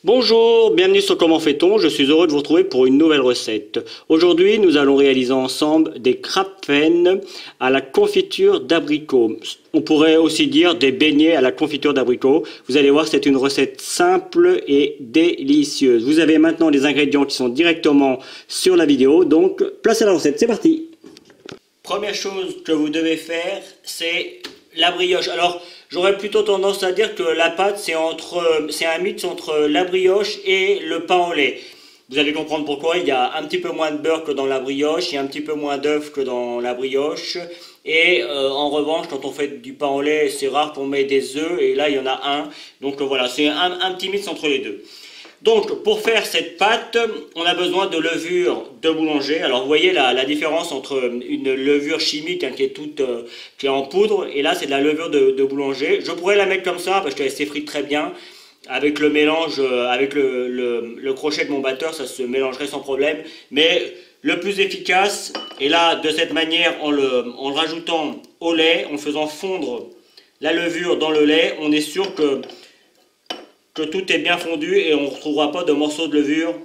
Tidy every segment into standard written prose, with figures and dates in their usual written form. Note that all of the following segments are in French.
Bonjour, bienvenue sur Comment fait-on, je suis heureux de vous retrouver pour une nouvelle recette. Aujourd'hui, nous allons réaliser ensemble des krapfen à la confiture d'abricot. On pourrait aussi dire des beignets à la confiture d'abricot. Vous allez voir, c'est une recette simple et délicieuse. Vous avez maintenant les ingrédients qui sont directement sur la vidéo, donc place à la recette, c'est parti. Première chose que vous devez faire, c'est la brioche. Alors, j'aurais plutôt tendance à dire que la pâte, c'est un mix entre la brioche et le pain au lait. Vous allez comprendre pourquoi. Il y a un petit peu moins de beurre que dans la brioche, il y a un petit peu moins d'œufs que dans la brioche. Et en revanche, quand on fait du pain au lait, c'est rare qu'on met des œufs, et là, il y en a un. Donc voilà, c'est un petit mix entre les deux. Donc, pour faire cette pâte, on a besoin de levure de boulanger. Alors, vous voyez la différence entre une levure chimique qui est qui est en poudre, et là, c'est de la levure de boulanger. Je pourrais la mettre comme ça parce qu'elle s'effrite très bien. Avec le mélange, avec le crochet de mon batteur, ça se mélangerait sans problème. Mais le plus efficace, et là, de cette manière, en le rajoutant au lait, en faisant fondre la levure dans le lait, on est sûr que tout est bien fondu et on ne retrouvera pas de morceaux de levure.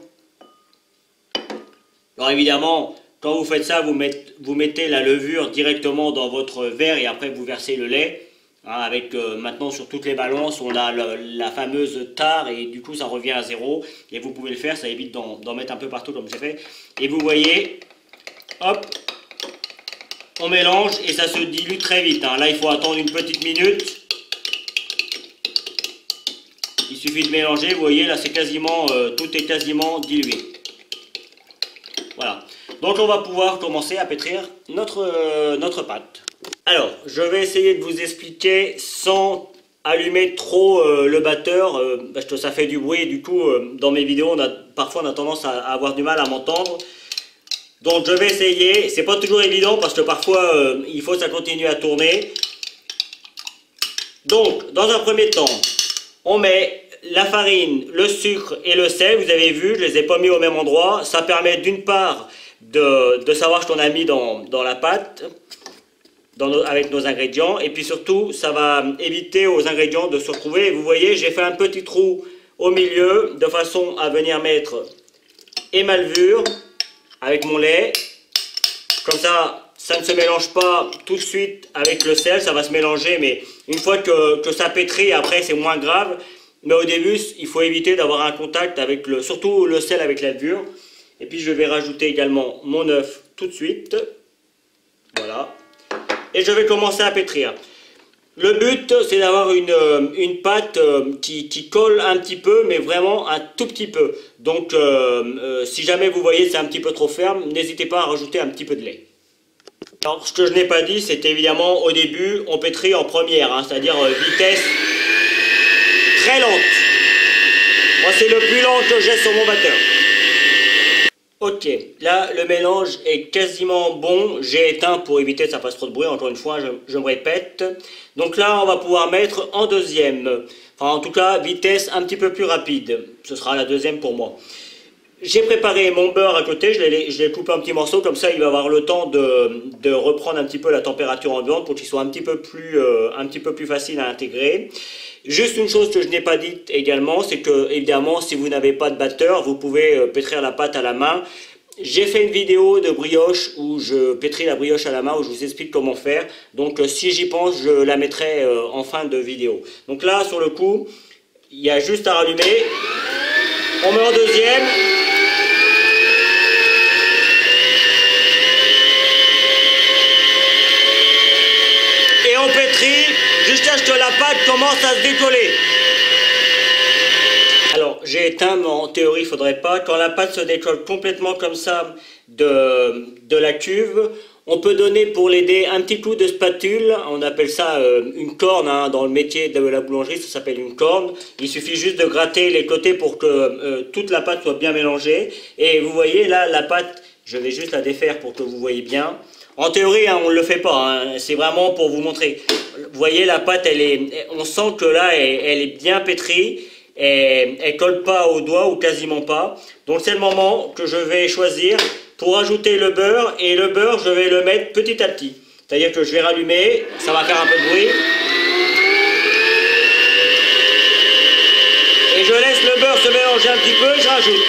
Alors évidemment, quand vous faites ça, vous mettez la levure directement dans votre verre et après vous versez le lait. Hein, avec maintenant sur toutes les balances, on a la fameuse tare et du coup ça revient à zéro. Et vous pouvez le faire, ça évite d'en mettre un peu partout comme j'ai fait. Et vous voyez, hop, on mélange et ça se dilue très vite. Hein. Là il faut attendre une petite minute. Il suffit de mélanger, vous voyez, là c'est quasiment, tout est quasiment dilué. Voilà. Donc on va pouvoir commencer à pétrir notre pâte. Alors, je vais essayer de vous expliquer sans allumer trop le batteur, parce que ça fait du bruit, et du coup, dans mes vidéos, parfois on a tendance à avoir du mal à m'entendre. Donc je vais essayer, c'est pas toujours évident, parce que parfois, il faut que ça continue à tourner. Donc, dans un premier temps, on met la farine, le sucre et le sel. Vous avez vu, je ne les ai pas mis au même endroit. Ça permet d'une part de savoir ce qu'on a mis dans la pâte, avec nos ingrédients. Et puis surtout, ça va éviter aux ingrédients de se retrouver. Vous voyez, j'ai fait un petit trou au milieu de façon à venir mettre et ma levure avec mon lait. Comme ça ne se mélange pas tout de suite avec le sel. Ça va se mélanger, mais une fois que ça pétrit, après c'est moins grave. Mais au début, il faut éviter d'avoir un contact avec surtout le sel avec la levure. Et puis je vais rajouter également mon œuf tout de suite. Voilà. Et je vais commencer à pétrir. Le but, c'est d'avoir une pâte qui colle un petit peu, mais vraiment un tout petit peu. Donc, si jamais vous voyez c'est un petit peu trop ferme, n'hésitez pas à rajouter un petit peu de lait. Alors, ce que je n'ai pas dit, c'est évidemment au début, on pétrit en première, hein, c'est-à-dire vitesse très lente. Moi, c'est le plus lent que j'ai sur mon batteur. Ok, là, le mélange est quasiment bon. J'ai éteint pour éviter que ça fasse trop de bruit. Encore une fois, je me répète. Donc là, on va pouvoir mettre en deuxième. Enfin, en tout cas, vitesse un petit peu plus rapide. Ce sera la deuxième pour moi. J'ai préparé mon beurre à côté, je l'ai coupé en petits morceaux, comme ça il va avoir le temps de reprendre un petit peu la température ambiante pour qu'il soit un petit peu plus facile à intégrer. Juste une chose que je n'ai pas dite également, c'est que évidemment si vous n'avez pas de batteur, vous pouvez pétrir la pâte à la main. J'ai fait une vidéo de brioche où je pétris la brioche à la main, où je vous explique comment faire. Donc si j'y pense, je la mettrai en fin de vidéo. Donc là, sur le coup, il y a juste à rallumer. On met en deuxième. Et on pétrit jusqu'à ce que la pâte commence à se décoller. Alors, j'ai éteint, mais en théorie, il ne faudrait pas. Quand la pâte se décolle complètement comme ça de la cuve, on peut donner pour l'aider un petit coup de spatule. On appelle ça une corne, hein, dans le métier de la boulangerie, ça s'appelle une corne. Il suffit juste de gratter les côtés pour que toute la pâte soit bien mélangée. Et vous voyez là, la pâte, je vais juste la défaire pour que vous voyez bien. En théorie, hein, on ne le fait pas, hein, c'est vraiment pour vous montrer. Vous voyez, la pâte, on sent que là, elle est bien pétrie, elle ne colle pas au doigt ou quasiment pas. Donc c'est le moment que je vais choisir pour ajouter le beurre, et le beurre, je vais le mettre petit à petit. C'est-à-dire que je vais rallumer, ça va faire un peu de bruit. Et je Je laisse le beurre se mélanger un petit peu, je rajoute.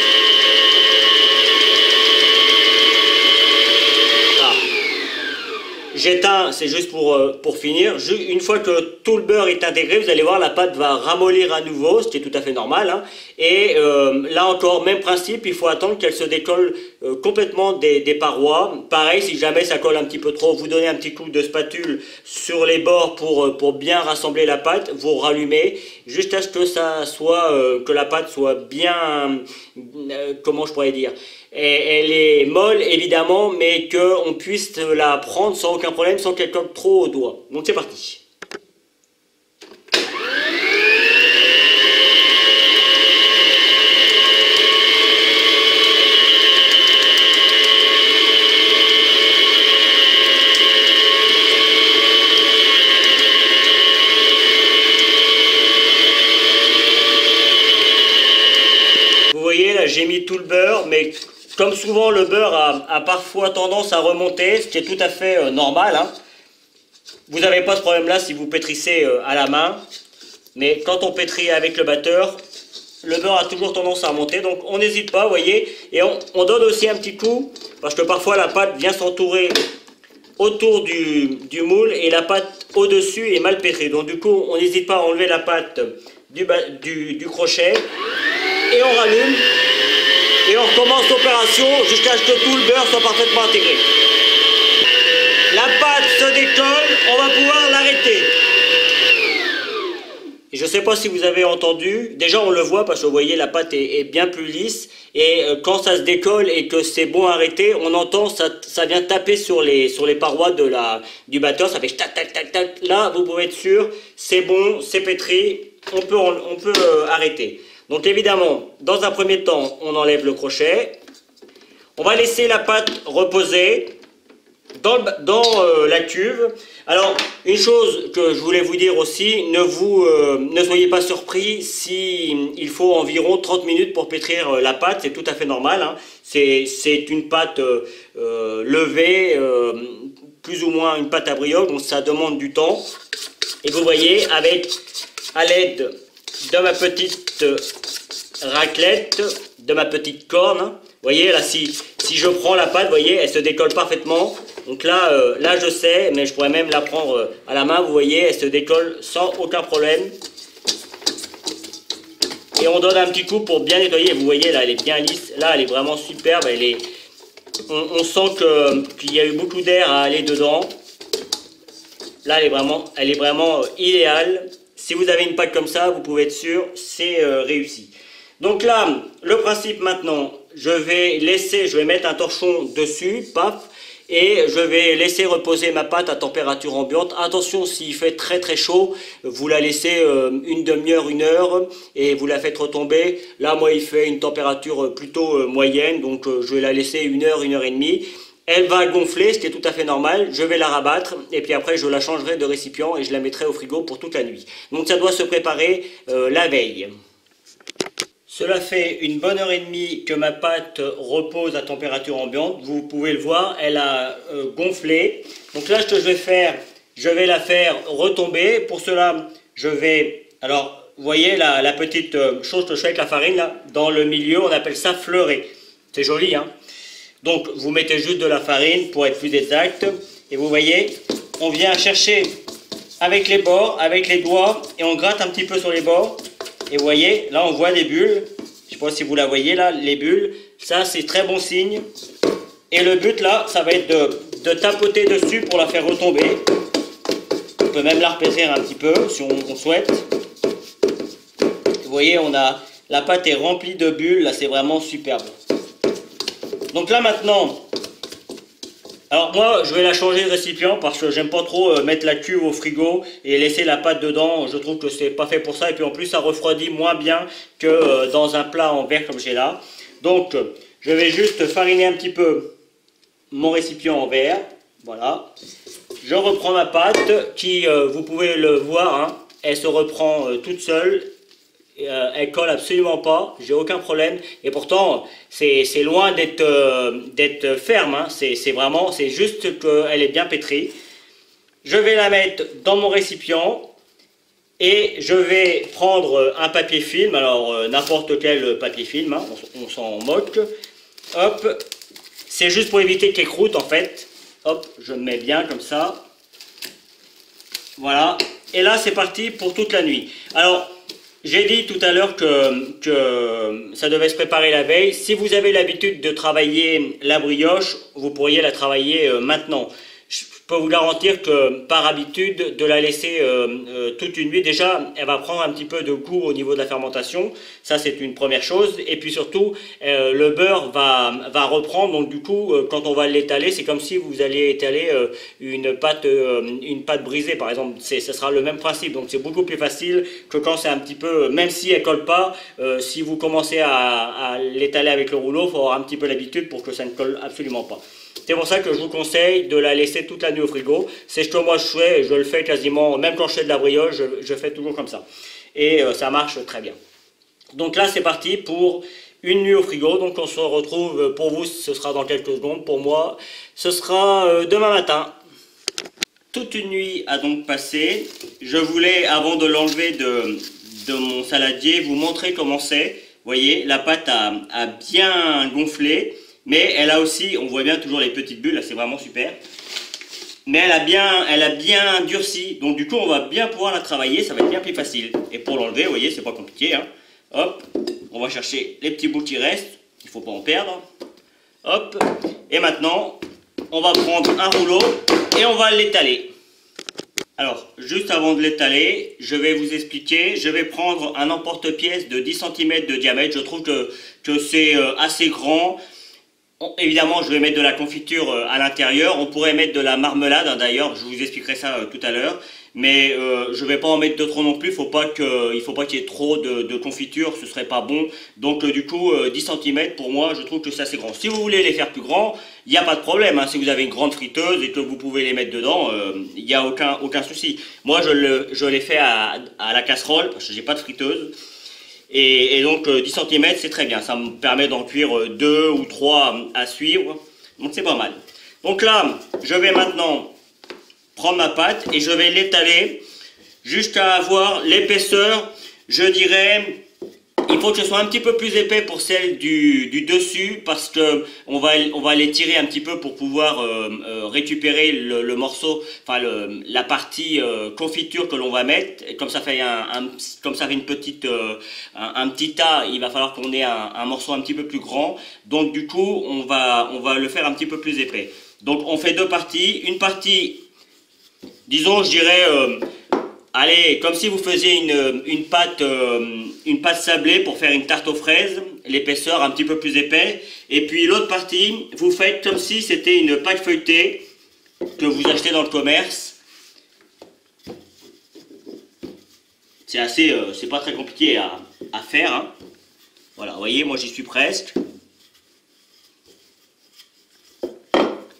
J'éteins, c'est juste pour finir. Une fois que tout le beurre est intégré, vous allez voir, la pâte va ramollir à nouveau, ce qui est tout à fait normal. Hein. Et là encore, même principe, il faut attendre qu'elle se décolle complètement des parois. Pareil, si jamais ça colle un petit peu trop, vous donnez un petit coup de spatule sur les bords pour bien rassembler la pâte. Vous rallumez, juste à ce que ça soit, que la pâte soit bien, comment je pourrais dire, elle est molle évidemment, mais qu'on puisse la prendre sans aucun problème, sans qu'elle colle trop au doigt. Donc c'est parti. Vous voyez là, j'ai mis tout le beurre, mais comme souvent, le beurre a parfois tendance à remonter, ce qui est tout à fait normal. Hein. Vous n'avez pas ce problème-là si vous pétrissez à la main. Mais quand on pétrit avec le batteur, le beurre a toujours tendance à remonter. Donc on n'hésite pas, vous voyez. Et on donne aussi un petit coup, parce que parfois la pâte vient s'entourer autour du moule et la pâte au-dessus est mal pétrie. Donc du coup, on n'hésite pas à enlever la pâte du crochet. Et on rallume. Et on recommence l'opération jusqu'à ce que tout le beurre soit parfaitement intégré. La pâte se décolle, on va pouvoir l'arrêter. Et je ne sais pas si vous avez entendu, déjà on le voit parce que vous voyez la pâte est bien plus lisse. Et quand ça se décolle et que c'est bon à arrêter, on entend ça vient taper sur les parois du batteur, ça fait tac tac tac tac. Là vous pouvez être sûr, c'est bon, c'est pétri, on peut arrêter. Donc évidemment, dans un premier temps, on enlève le crochet. On va laisser la pâte reposer dans la cuve. Alors, une chose que je voulais vous dire aussi, ne soyez pas surpris si il faut environ 30 minutes pour pétrir la pâte, c'est tout à fait normal. Hein. C'est une pâte levée, plus ou moins une pâte à brioche, donc ça demande du temps. Et vous voyez, à l'aide de ma petite raclette, de ma petite corne. Vous voyez là, si je prends la pâte, vous voyez, elle se décolle parfaitement. Donc là, je sais, mais je pourrais même la prendre à la main. Vous voyez, elle se décolle sans aucun problème. Et on donne un petit coup pour bien nettoyer. Vous voyez là, elle est bien lisse. Là, elle est vraiment superbe. On sent qu'il y a eu beaucoup d'air à aller dedans. Là, elle est vraiment idéale. Si vous avez une pâte comme ça, vous pouvez être sûr, c'est réussi. Donc là, le principe maintenant, je vais mettre un torchon dessus, paf, et je vais laisser reposer ma pâte à température ambiante. Attention, s'il fait très très chaud, vous la laissez une demi-heure, 1 heure, et vous la faites retomber. Là, moi, il fait une température plutôt moyenne, donc je vais la laisser 1 heure, 1 heure et demie. Elle va gonfler, ce qui est tout à fait normal. Je vais la rabattre et puis après je la changerai de récipient et je la mettrai au frigo pour toute la nuit. Donc ça doit se préparer la veille. Cela fait 1 bonne heure et demie que ma pâte repose à température ambiante. Vous pouvez le voir, elle a gonflé. Donc là, ce que je vais faire, je vais la faire retomber. Pour cela, je vais... Alors, vous voyez la petite chose que je fais avec la farine, là, dans le milieu, on appelle ça fleurer. C'est joli, hein? Donc, vous mettez juste de la farine pour être plus exact. Et vous voyez, on vient chercher avec les bords, avec les doigts, et on gratte un petit peu sur les bords. Et vous voyez, là, on voit des bulles. Je ne sais pas si vous la voyez, là, les bulles. Ça, c'est très bon signe. Et le but, là, ça va être de tapoter dessus pour la faire retomber. On peut même la repétrir un petit peu, si on souhaite. Vous voyez, la pâte est remplie de bulles. Là, c'est vraiment superbe. Donc là maintenant, alors moi je vais la changer de récipient parce que j'aime pas trop mettre la cuve au frigo et laisser la pâte dedans. Je trouve que c'est pas fait pour ça et puis en plus ça refroidit moins bien que dans un plat en verre comme j'ai là. Donc je vais juste fariner un petit peu mon récipient en verre. Voilà. Je reprends ma pâte qui, vous pouvez le voir, hein, elle se reprend toute seule. Elle colle absolument pas, j'ai aucun problème et pourtant c'est loin d'être ferme, hein. C'est juste qu'elle est bien pétrie. Je vais la mettre dans mon récipient Et je vais prendre un papier film, alors n'importe quel papier film, hein, on s'en moque. Hop, c'est juste pour éviter qu'il croûte en fait. Hop, je me mets bien comme ça. Voilà, et là c'est parti pour toute la nuit. Alors, j'ai dit tout à l'heure que ça devait se préparer la veille. Si vous avez l'habitude de travailler la brioche, vous pourriez la travailler maintenant. Je peux vous garantir que par habitude de la laisser toute une nuit, déjà elle va prendre un petit peu de goût au niveau de la fermentation, ça c'est une première chose, et puis surtout le beurre va reprendre, donc du coup quand on va l'étaler, c'est comme si vous alliez étaler une pâte brisée par exemple, ce sera le même principe, donc c'est beaucoup plus facile que quand c'est un petit peu, même si elle colle pas, si vous commencez à l'étaler avec le rouleau, il faut avoir un petit peu l'habitude pour que ça ne colle absolument pas. C'est pour ça que je vous conseille de la laisser toute la nuit au frigo. C'est ce que moi je fais, je le fais quasiment, même quand je fais de la brioche, je fais toujours comme ça. Et ça marche très bien. Donc là c'est parti pour une nuit au frigo. Donc on se retrouve, pour vous ce sera dans quelques secondes, pour moi ce sera demain matin. Toute une nuit a donc passé. Je voulais, avant de l'enlever de mon saladier, vous montrer comment c'est. Vous voyez, la pâte a bien gonflé. Mais elle a aussi, on voit bien toujours les petites bulles, là c'est vraiment super. Mais elle a bien durci, donc du coup on va bien pouvoir la travailler, ça va être bien plus facile. Et pour l'enlever, vous voyez, c'est pas compliqué, hein. Hop, on va chercher les petits bouts qui restent, il ne faut pas en perdre. Hop, et maintenant, on va prendre un rouleau et on va l'étaler. Alors, juste avant de l'étaler, je vais vous expliquer, je vais prendre un emporte-pièce de 10 cm de diamètre, je trouve que c'est assez grand. Évidemment, je vais mettre de la confiture à l'intérieur. On pourrait mettre de la marmelade, hein, d'ailleurs, je vous expliquerai ça tout à l'heure. Mais je ne vais pas en mettre de trop non plus. Il ne faut pas qu'il y ait trop de confiture, ce serait pas bon. Donc du coup, 10 cm pour moi, je trouve que c'est assez grand. Si vous voulez les faire plus grands, il n'y a pas de problème. Hein. Si vous avez une grande friteuse et que vous pouvez les mettre dedans, il n'y a aucun souci. Moi, je les fais à la casserole parce que j'ai pas de friteuse. Et donc 10 cm c'est très bien, ça me permet d'en cuire 2 ou 3 à suivre, donc c'est pas mal. Donc là, je vais maintenant prendre ma pâte et je vais l'étaler jusqu'à avoir l'épaisseur, je dirais, il faut que ce soit un petit peu plus épais pour celle du dessus parce que on va l'étirer un petit peu pour pouvoir récupérer le morceau, enfin la partie confiture que l'on va mettre. Et comme ça fait comme ça fait une petite un petit tas, il va falloir qu'on ait un morceau un petit peu plus grand. Donc du coup, on va le faire un petit peu plus épais. Donc on fait deux parties, une partie, disons, je dirais allez, comme si vous faisiez une pâte sablée pour faire une tarte aux fraises, l'épaisseur un petit peu plus épais. Et puis l'autre partie, vous faites comme si c'était une pâte feuilletée que vous achetez dans le commerce. C'est pas très compliqué à faire. Hein. Voilà, vous voyez, moi j'y suis presque.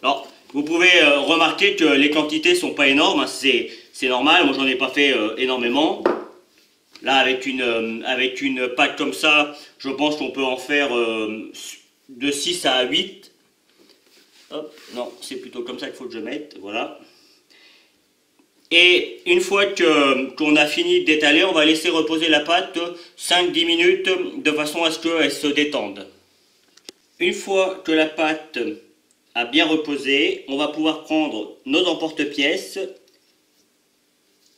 Alors, vous pouvez remarquer que les quantités sont pas énormes, hein, c'est normal, moi j'en ai pas fait énormément. Là avec une pâte comme ça, je pense qu'on peut en faire de 6 à 8. Hop, non, c'est plutôt comme ça qu'il faut que je mette, voilà. Et une fois qu'on a fini d'étaler, on va laisser reposer la pâte 5-10 minutes de façon à ce qu'elle se détende. Une fois que la pâte a bien reposé, on va pouvoir prendre nos emporte-pièces.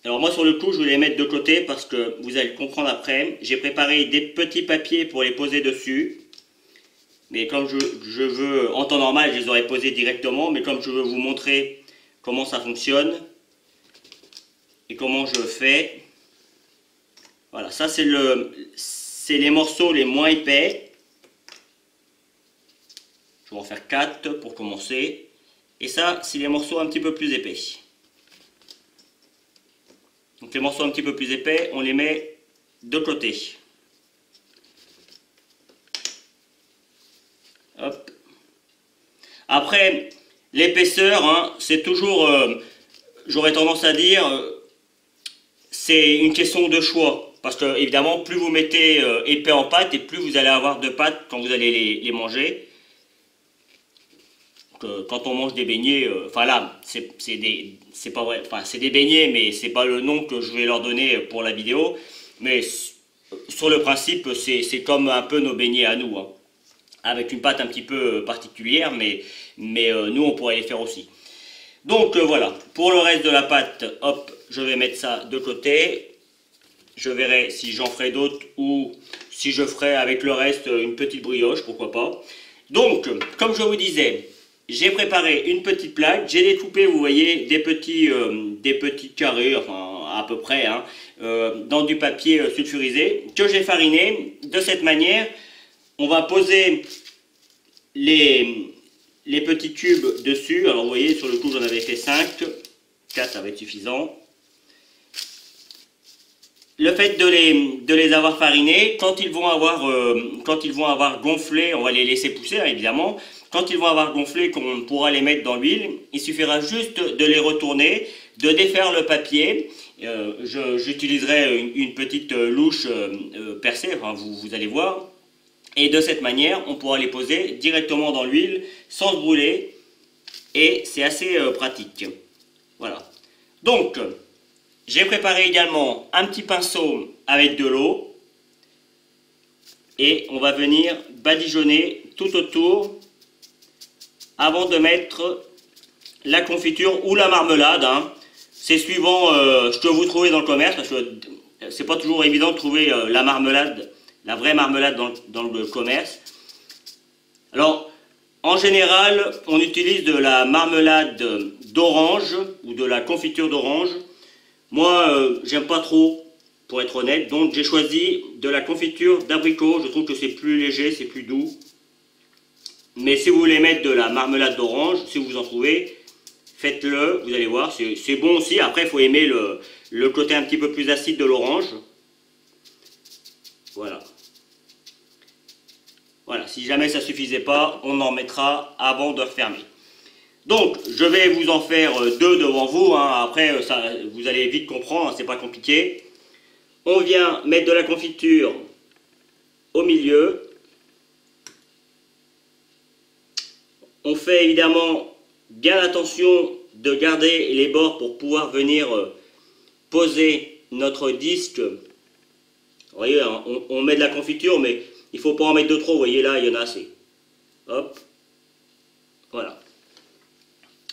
Alors moi sur le coup je vais les mettre de côté parce que vous allez le comprendre après. J'ai préparé des petits papiers pour les poser dessus. Mais comme je veux, en temps normal je les aurais posés directement, mais comme je veux vous montrer comment ça fonctionne et comment je fais. Voilà, ça c'est les morceaux les moins épais. Je vais en faire 4 pour commencer. Et ça c'est les morceaux un petit peu plus épais. Donc les morceaux un petit peu plus épais, on les met de côté. Hop. Après, l'épaisseur, hein, c'est toujours, j'aurais tendance à dire, c'est une question de choix. Parce que évidemment, plus vous mettez épais en pâte, et plus vous allez avoir de pâte quand vous allez les manger. quand on mange des beignets, enfin là, c'est pas vrai, enfin c'est des beignets, mais c'est pas le nom que je vais leur donner pour la vidéo. Mais sur le principe, c'est comme un peu nos beignets à nous, hein, avec une pâte un petit peu particulière, mais nous on pourrait les faire aussi. Donc voilà, pour le reste de la pâte, hop, je vais mettre ça de côté. Je verrai si j'en ferai d'autres ou si je ferai avec le reste une petite brioche, pourquoi pas. Donc, comme je vous disais, j'ai préparé une petite plaque, j'ai découpé, vous voyez, des petits carrés, enfin à peu près, hein, dans du papier sulfurisé, que j'ai fariné. De cette manière, on va poser les petits cubes dessus. Alors vous voyez, sur le coup j'en avais fait 5, 4 ça va être suffisant. Le fait de les avoir farinés, quand ils vont avoir gonflé, on va les laisser pousser hein, évidemment, quand ils vont avoir gonflé, qu'on pourra les mettre dans l'huile, il suffira juste de les retourner, de défaire le papier. J'utiliserai une petite louche percée, enfin, vous allez voir. Et de cette manière, on pourra les poser directement dans l'huile sans se brûler. Et c'est assez pratique. Voilà. Donc, j'ai préparé également un petit pinceau avec de l'eau. Et on va venir badigeonner tout autour avant de mettre la confiture ou la marmelade. Hein. C'est suivant ce que vous trouvez dans le commerce, parce que c'est pas toujours évident de trouver la marmelade, la vraie marmelade dans le commerce. Alors, en général, on utilise de la marmelade d'orange ou de la confiture d'orange. Moi, j'aime pas trop, pour être honnête, donc j'ai choisi de la confiture d'abricot. Je trouve que c'est plus léger, c'est plus doux. Mais si vous voulez mettre de la marmelade d'orange, si vous en trouvez, faites-le, vous allez voir, c'est bon aussi. Après, il faut aimer le côté un petit peu plus acide de l'orange. Voilà. Voilà, si jamais ça ne suffisait pas, on en mettra avant de refermer. Donc, je vais vous en faire 2 devant vous. Hein. Après, ça, vous allez vite comprendre, hein, c'est pas compliqué. On vient mettre de la confiture au milieu. On fait évidemment bien attention de garder les bords pour pouvoir venir poser notre disque. Vous voyez, hein, on met de la confiture, mais il ne faut pas en mettre de trop. Vous voyez là, il y en a assez. Hop. Voilà.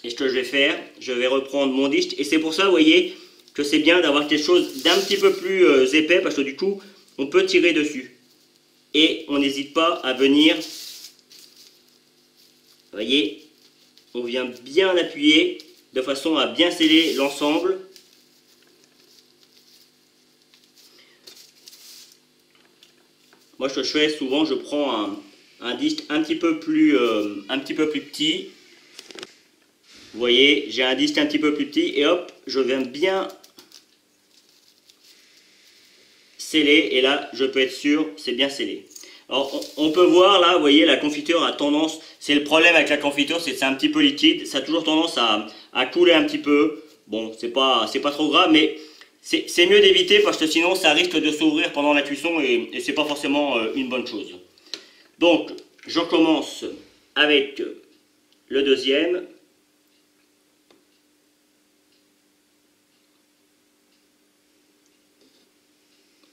Et ce que je vais faire, je vais reprendre mon disque. Et c'est pour ça, vous voyez, que c'est bien d'avoir quelque chose d'un petit peu plus épais, parce que du coup, on peut tirer dessus. Et on n'hésite pas à venir, vous voyez, on vient bien appuyer de façon à bien sceller l'ensemble. Moi, ce que je fais souvent, je prends un disque un petit peu plus petit. Vous voyez, j'ai un disque un petit peu plus petit et hop, je viens bien sceller et là, je peux être sûr, c'est bien scellé. Alors, on peut voir là, vous voyez, la confiture a tendance, c'est le problème avec la confiture, c'est que c'est un petit peu liquide, ça a toujours tendance à couler un petit peu. Bon, c'est pas trop grave, mais c'est mieux d'éviter parce que sinon ça risque de s'ouvrir pendant la cuisson et c'est pas forcément une bonne chose. Donc, je commence avec le deuxième.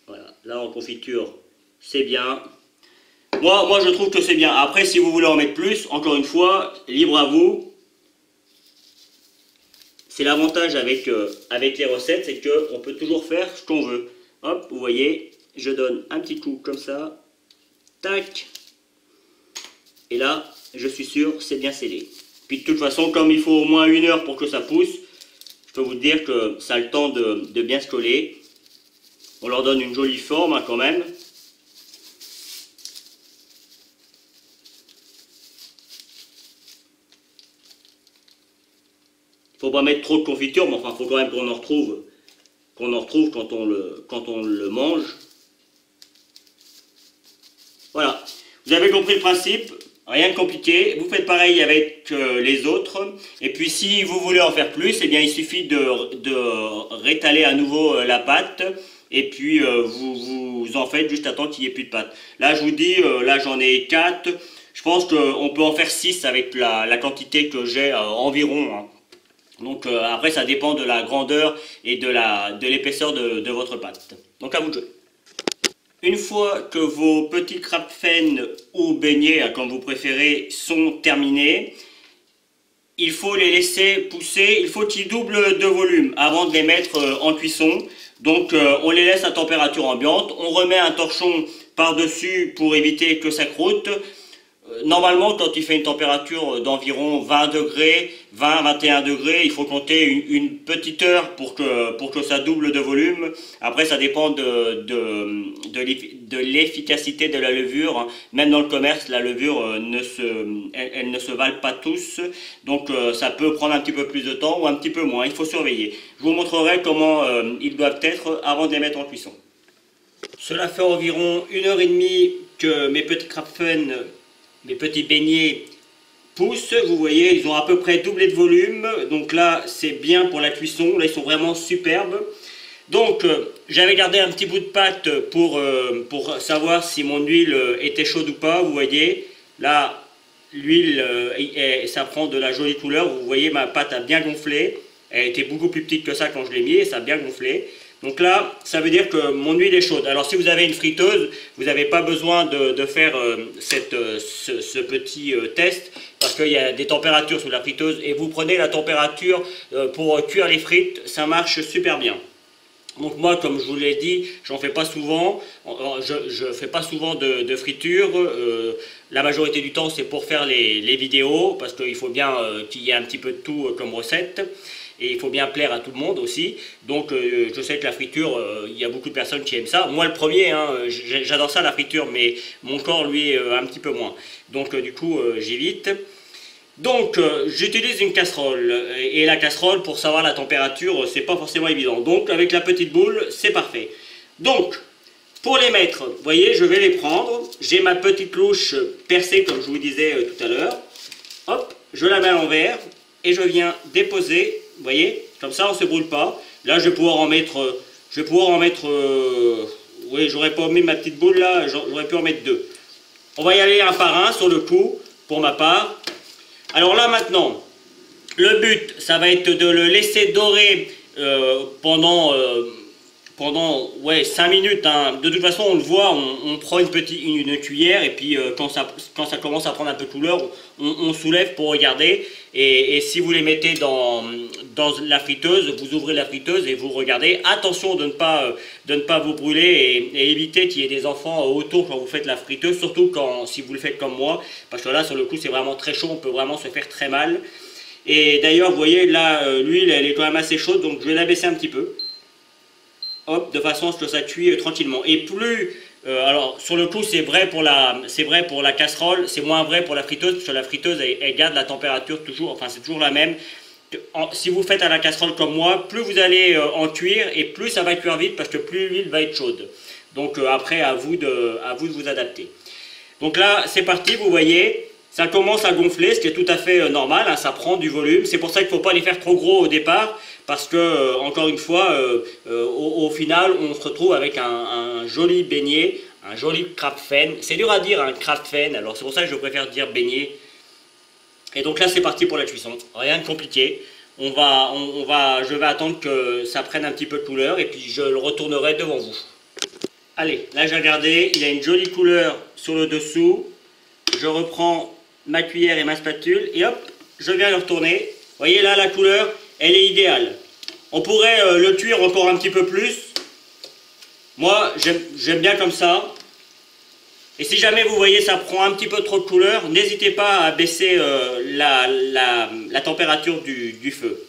Voilà, là en confiture, c'est bien. Moi, je trouve que c'est bien. Après, si vous voulez en mettre plus, encore une fois, libre à vous. C'est l'avantage avec les recettes, c'est qu'on peut toujours faire ce qu'on veut. Hop, vous voyez, je donne un petit coup comme ça. Tac. Et là, je suis sûr, c'est bien scellé. Puis de toute façon, comme il faut au moins 1 heure pour que ça pousse, je peux vous dire que ça a le temps de bien se coller. On leur donne une jolie forme hein, quand même. Il ne faut pas mettre trop de confiture, mais enfin, il faut quand même qu'on en retrouve quand on le mange. Voilà. Vous avez compris le principe, rien de compliqué. Vous faites pareil avec les autres. Et puis, si vous voulez en faire plus, eh bien, il suffit de rétaler à nouveau la pâte. Et puis, vous en faites juste à temps qu'il n'y ait plus de pâte. Là, je vous dis, là, j'en ai 4. Je pense qu'on peut en faire 6 avec la quantité que j'ai environ, hein. Donc après ça dépend de la grandeur et de l'épaisseur de votre pâte. Donc à vous de jouer. Une fois que vos petits krapfen ou beignets, comme vous préférez, sont terminés, il faut les laisser pousser, il faut qu'ils doublent de volume avant de les mettre en cuisson. Donc on les laisse à température ambiante, on remet un torchon par-dessus pour éviter que ça croûte. Normalement, quand il fait une température d'environ 20 degrés, 20-21 degrés, il faut compter une petite heure pour que ça double de volume. Après, ça dépend de l'efficacité de la levure. Même dans le commerce, la levure, elle ne se vale pas tous. Donc, ça peut prendre un petit peu plus de temps ou un petit peu moins. Il faut surveiller. Je vous montrerai comment ils doivent être avant de les mettre en cuisson. Cela fait environ 1h30 que mes petits krapfen, mes petits beignets poussent. Vous voyez, ils ont à peu près doublé de volume. Donc là, c'est bien pour la cuisson. Là, ils sont vraiment superbes. Donc, j'avais gardé un petit bout de pâte pour savoir si mon huile était chaude ou pas. Vous voyez, là, l'huile, ça prend de la jolie couleur. Vous voyez, ma pâte a bien gonflé. Elle était beaucoup plus petite que ça quand je l'ai mis et ça a bien gonflé. Donc là, ça veut dire que mon huile est chaude. Alors si vous avez une friteuse, vous n'avez pas besoin de faire ce petit test parce qu'il y a des températures sous la friteuse et vous prenez la température pour cuire les frites, ça marche super bien. Donc moi, comme je vous l'ai dit, j'en fais pas souvent, je fais pas souvent de friture. La majorité du temps, c'est pour faire les vidéos parce qu'il faut bien qu'il y ait un petit peu de tout comme recette. Et il faut bien plaire à tout le monde aussi. Donc je sais que la friture, il y a beaucoup de personnes qui aiment ça. Moi le premier, hein, j'adore ça la friture, mais mon corps lui un petit peu moins. Donc du coup j'évite. Donc j'utilise une casserole. Et la casserole, pour savoir la température, c'est pas forcément évident. Donc avec la petite boule, c'est parfait. Donc pour les mettre, vous voyez, je vais les prendre. J'ai ma petite louche percée comme je vous disais tout à l'heure. Hop, je la mets à l'envers et je viens déposer. Vous voyez, comme ça on ne se brûle pas. Là je vais pouvoir en mettre, oui, j'aurais pas mis ma petite boule là, j'aurais pu en mettre 2. On va y aller un par un sur le coup, pour ma part. Alors là maintenant, le but, ça va être de le laisser dorer pendant 5 minutes. Hein. De toute façon, on le voit, on prend une cuillère et puis quand ça commence à prendre un peu de couleur, on soulève pour regarder. Et si vous les mettez dans la friteuse, vous ouvrez la friteuse et vous regardez. Attention de ne pas vous brûler et éviter qu'il y ait des enfants autour quand vous faites la friteuse, surtout si vous le faites comme moi, parce que là, sur le coup, c'est vraiment très chaud, on peut vraiment se faire très mal. Et d'ailleurs, vous voyez, là, l'huile, elle est quand même assez chaude, donc je vais la baisser un petit peu. Hop, de façon à ce que ça cuit tranquillement. Et plus, alors sur le coup c'est vrai pour la casserole, c'est moins vrai pour la friteuse, parce que la friteuse elle garde la température toujours, enfin c'est toujours la même. Si vous faites à la casserole comme moi, plus vous allez en cuire et plus ça va cuire vite parce que plus l'huile va être chaude. Donc après à vous de vous adapter. Donc là c'est parti, vous voyez. Ça commence à gonfler, ce qui est tout à fait normal, hein, ça prend du volume. C'est pour ça qu'il ne faut pas les faire trop gros au départ, parce que, encore une fois, au final, on se retrouve avec un joli beignet, un joli krapfen. C'est dur à dire, un krapfen, alors c'est pour ça que je préfère dire beignet. Et donc là, c'est parti pour la cuisson. Rien de compliqué. Je vais attendre que ça prenne un petit peu de couleur, et puis je le retournerai devant vous. Allez, là j'ai regardé, il a une jolie couleur sur le dessous. Je reprends ma cuillère et ma spatule et hop, je viens le retourner. Vous voyez là, la couleur, elle est idéale. On pourrait le cuire encore un petit peu plus. Moi, j'aime bien comme ça. Et si jamais vous voyez ça prend un petit peu trop de couleur, n'hésitez pas à baisser la température du feu.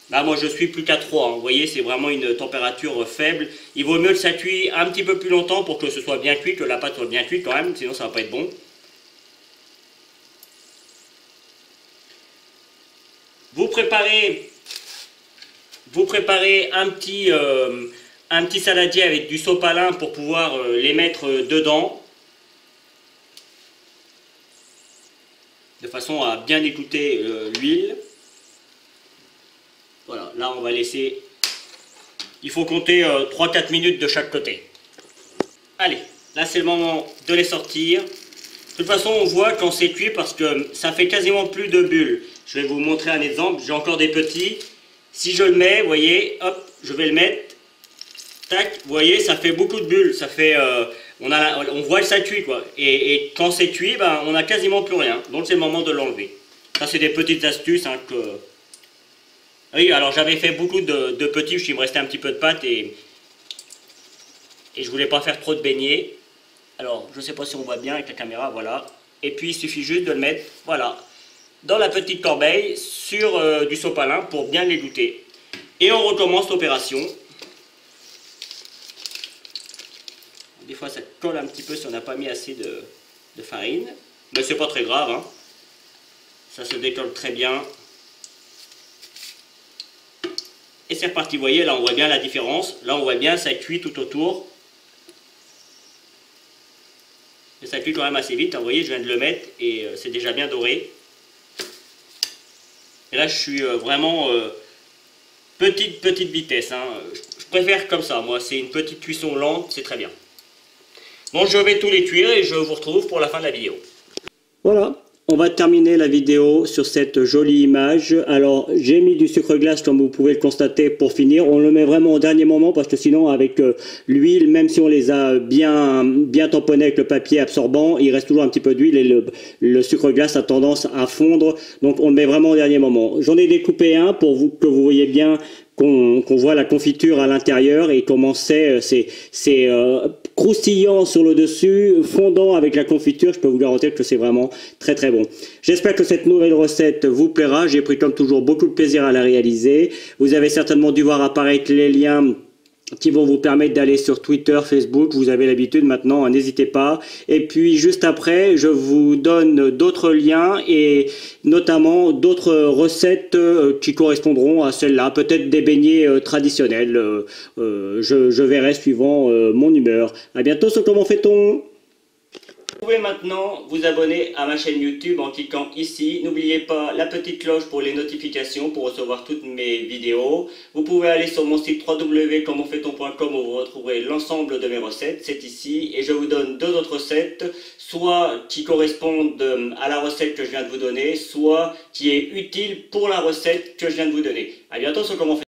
Là, moi, je suis plus qu'à 3. Hein. Vous voyez, c'est vraiment une température faible. Il vaut mieux que ça cuise un petit peu plus longtemps pour que ce soit bien cuit, que la pâte soit bien cuite quand même, sinon ça ne va pas être bon. Vous préparez un petit saladier avec du sopalin pour pouvoir les mettre dedans, de façon à bien égoutter l'huile. Voilà, là on va laisser, il faut compter 3-4 minutes de chaque côté. Allez, là c'est le moment de les sortir. De toute façon, on voit quand c'est cuit parce que ça fait quasiment plus de bulles. Je vais vous montrer un exemple. J'ai encore des petits. Si je le mets, vous voyez, hop, je vais le mettre. Tac, vous voyez, ça fait beaucoup de bulles. Ça fait, on voit que ça cuit, quoi. Et quand c'est cuit, ben, on n'a quasiment plus rien. Donc c'est le moment de l'enlever. Ça, c'est des petites astuces hein, que... Oui, alors j'avais fait beaucoup de petits, il me restait un petit peu de pâte et je voulais pas faire trop de beignets. Alors, je sais pas si on voit bien avec la caméra, voilà. Et puis, il suffit juste de le mettre, voilà, dans la petite corbeille sur du sopalin pour bien l'égoutter. Et on recommence l'opération. Des fois, ça colle un petit peu si on n'a pas mis assez de farine. Mais c'est pas très grave, hein. Ça se décolle très bien. Et c'est reparti, vous voyez, là on voit bien la différence. Là on voit bien, ça cuit tout autour. Et ça cuit quand même assez vite, hein. Vous voyez, je viens de le mettre et c'est déjà bien doré. Et là je suis vraiment petite vitesse, hein. Je préfère comme ça, moi, c'est une petite cuisson lente, c'est très bien. Bon, je vais tous les cuire et je vous retrouve pour la fin de la vidéo. Voilà. On va terminer la vidéo sur cette jolie image. Alors, j'ai mis du sucre glace comme vous pouvez le constater pour finir. On le met vraiment au dernier moment parce que sinon, avec l'huile, même si on les a bien tamponnés avec le papier absorbant, il reste toujours un petit peu d'huile et le sucre glace a tendance à fondre. Donc, on le met vraiment au dernier moment. J'en ai découpé un pour que vous voyez bien qu'on voit la confiture à l'intérieur et comment c'est croustillant sur le dessus, fondant avec la confiture. Je peux vous garantir que c'est vraiment très très bon. J'espère que cette nouvelle recette vous plaira. J'ai pris comme toujours beaucoup de plaisir à la réaliser. Vous avez certainement dû voir apparaître les liens qui vont vous permettre d'aller sur Twitter, Facebook, vous avez l'habitude maintenant, n'hésitez pas. Et puis juste après, je vous donne d'autres liens et notamment d'autres recettes qui correspondront à celle-là, peut-être des beignets traditionnels, je verrai suivant mon humeur. À bientôt sur Comment fait-on ? Vous pouvez maintenant vous abonner à ma chaîne YouTube en cliquant ici. N'oubliez pas la petite cloche pour les notifications pour recevoir toutes mes vidéos. Vous pouvez aller sur mon site www.comentfaiton.com où vous retrouverez l'ensemble de mes recettes. C'est ici et je vous donne deux autres recettes, soit qui correspondent à la recette que je viens de vous donner, soit qui est utile pour la recette que je viens de vous donner. À bientôt sur Comment fait-on.